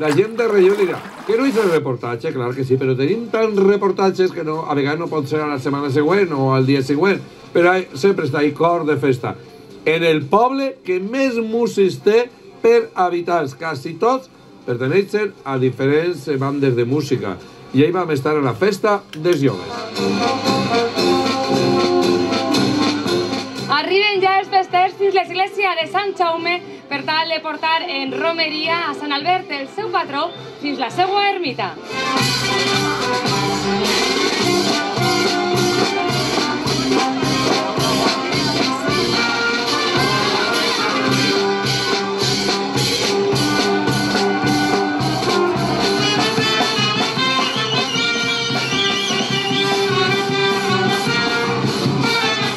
La gent de Relleu dirà que no hi el reportatge, clar que sí, però tenim tants reportatges que no, a vegades no pot ser a la setmana següent o al dia següent, però sempre està ahí cor de festa. En el poble que més músics té per habitants, quasi tots perteneixen a diferents bandes de música, i ahí vam estar a la festa dels joves. Arriben ja els festers fins l'església de Sant Jaume per tal de portar en romeria a Sant Albert, el seu patró, fins la seva ermita.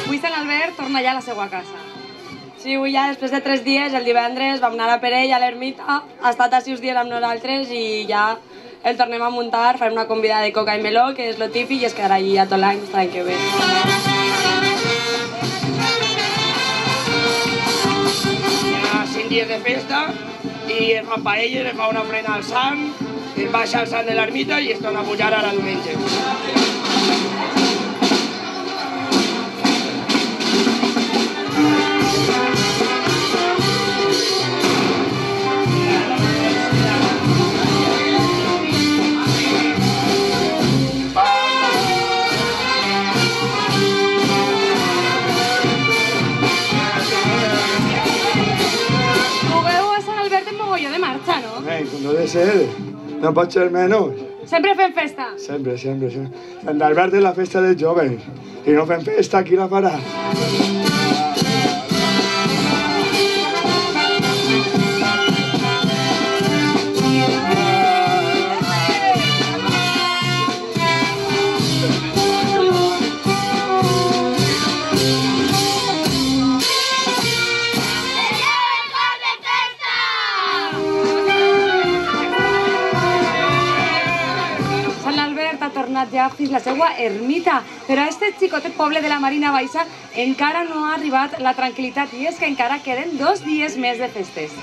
Avui Sant Albert torna ja a la seva casa. Sí, avui ja després de 3 dies, el divendres, vam anar a Perell, a l'ermita, ha estat a 6 dies amb nosaltres i ja el tornem a muntar, farem una convidada de coca i meló, que és lo típic, i es quedarà allí a tot l'any, està l'any que ve. Hi ha 5 dies de festa i es fan paelles, es fa una ofrena al sant, es baixa al sant de l'ermita i es torna a pujar ara diumenge. No debe ser, no pot ser menys. Sempre fem festa. Sempre. Sant Albert és la festa dels joves. Si no fem festa, qui la farà? Ja fins la seva ermita, però a este xicotet poble de la Marina Baixa encara no ha arribat la tranquil·litat i és que encara queden 2 dies més de festes.